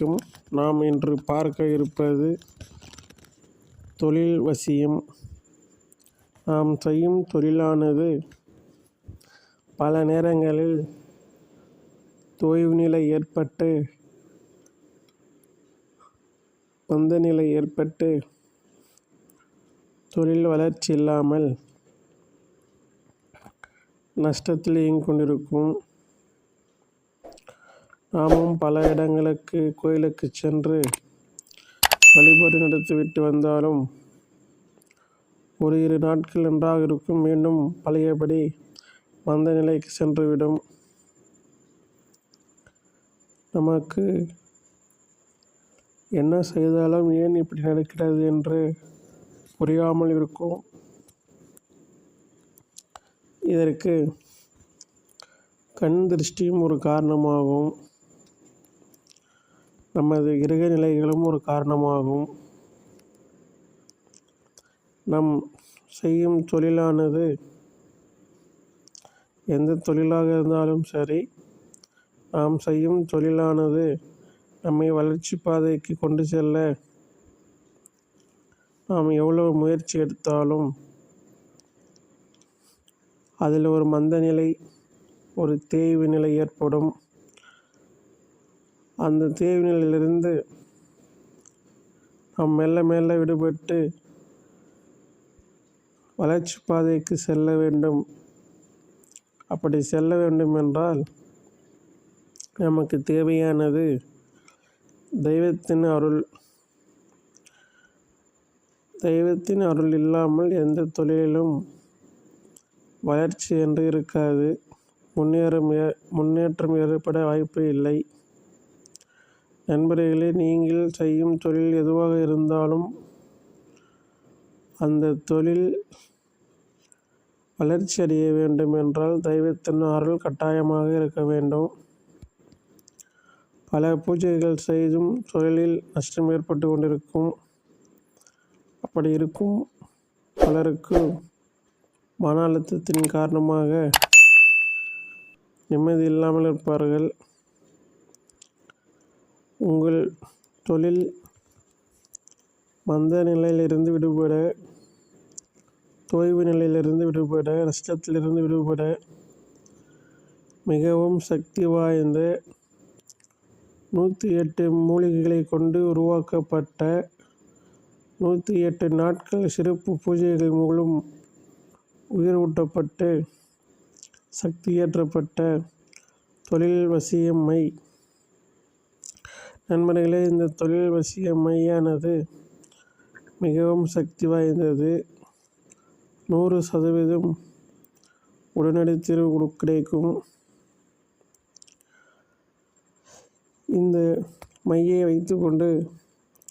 வணக்கம். நாம் இன்று பார்க்க இருப்பது தொழில் வசியம். நாம் செய்யும் தொழிலானது பல நேரங்களில் தொய்வு நிலை ஏற்பட்டு மந்த நிலை ஏற்பட்டு தொழில் வளர்ச்சி இல்லாமல் நஷ்டத்தில் இயங்கிக் கொண்டிருக்கும். நாமும் பல இடங்களுக்கு கோயிலுக்கு சென்று வழிபாடு நடத்திவிட்டு வந்தாலும் ஒரு 2 நாட்கள் நன்றாக இருக்கும், மீண்டும் பழையபடி மந்த நிலைக்கு சென்றுவிடும். நமக்கு என்ன செய்தாலும் ஏன் இப்படி நடக்கிறது என்று புரியாமல் இருக்கும். இதற்கு கண் திருஷ்டியும் ஒரு காரணமாகும். நமது கிரக நிலைகளும் ஒரு காரணமாகும். நம் செய்யும் தொழிலானது எந்த தொழிலாக இருந்தாலும் சரி, நாம் செய்யும் தொழிலானது நம்மை வளர்ச்சி பாதைக்கு கொண்டு செல்ல நாம் எவ்வளவு முயற்சி எடுத்தாலும் அதில் ஒரு மந்த நிலை, ஒரு தேய்வு நிலை ஏற்படும். அந்த தேய்வு நிலையிலிருந்து நாம் மெல்ல மெல்ல விடுபட்டு வளர்ச்சி பாதைக்கு செல்ல வேண்டும். அப்படி செல்ல வேண்டும் என்றால் நமக்கு தேவையானது தெய்வத்தின் அருள். தெய்வத்தின் அருள் இல்லாமல் எந்த தொழிலிலும் வளர்ச்சி என்று இருக்காது. முன்னேற்றம் ஏற்பட வாய்ப்பு இல்லை. நண்பர்களே, நீங்கள் செய்யும் தொழில் எதுவாக இருந்தாலும் அந்த தொழில் வளர்ச்சி அடைய வேண்டும் என்றால் தெய்வத்தின் அருள் கட்டாயமாக இருக்க வேண்டும். பல பூஜைகள் செய்தும் தொழிலில் நஷ்டம் ஏற்பட்டு கொண்டிருக்கும். அப்படி இருக்கும் பலருக்கு மன அழுத்தத்தின் காரணமாக நிம்மதி இல்லாமல் இருப்பார்கள். உங்கள் தொழில் மந்த நிலையிலிருந்து விடுபட, தொய்வு நிலையிலிருந்து விடுபட, நஷ்டத்திலிருந்து விடுபட மிகவும் சக்தி வாய்ந்த 108 மூலிகைகளை கொண்டு உருவாக்கப்பட்ட 108 நாட்கள் சிறப்பு பூஜைகள் மூலம் உயிர் ஊட்டப்பட்டு சக்தி ஏற்றப்பட்ட தொழில் வசிய மை. நண்பர்களே, இந்த தொழில் வசிய மையானது மிகவும் சக்தி வாய்ந்தது. 100% உடனடி தீர்வு கிடைக்கும். இந்த மையை வைத்துக்கொண்டு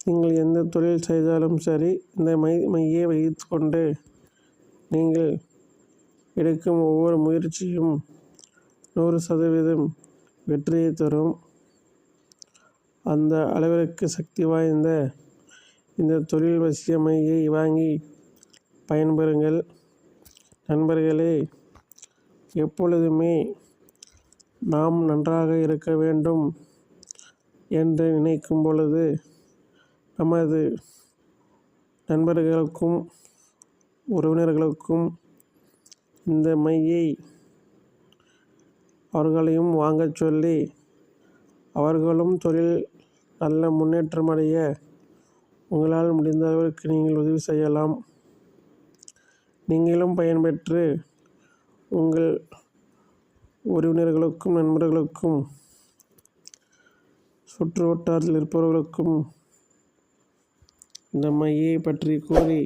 நீங்கள் எந்த தொழில் செய்தாலும் சரி, இந்த மையை வைத்துக்கொண்டு நீங்கள் எடுக்கும் ஒவ்வொரு முயற்சியும் 100% வெற்றியை தரும். அந்த அளவிற்கு சக்தி வாய்ந்த இந்த தொழில் வசிய மையை வாங்கி பயன்பெறுங்கள். நண்பர்களே, எப்பொழுதுமே நாம் நன்றாக இருக்க வேண்டும் என்று நினைக்கும் பொழுது நமது நண்பர்களுக்கும் உறவினர்களுக்கும் இந்த மையை அவர்களையும் வாங்கச் சொல்லி அவர்களும் தொழில் நல்ல முன்னேற்றம் அடைய உங்களால் முடிந்த அளவிற்கு நீங்கள் உதவி செய்யலாம். நீங்களும் பயன்பெற்று உங்கள் உறவினர்களுக்கும் நண்பர்களுக்கும் சுற்று வட்டாரத்தில் இருப்பவர்களுக்கும் இந்த மையை பற்றி கூறி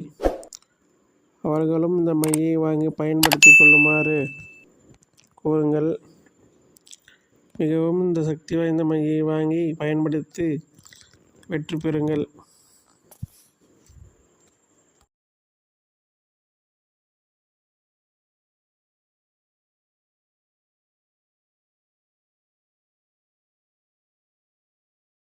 அவர்களும் இந்த மையை வாங்கி பயன்படுத்தி கொள்ளுமாறு கூறுங்கள். மிகவும் இந்த சக்தி வாய்ந்த மையை வாங்கி பயன்படுத்தி வெற்றி பெறுங்கள்.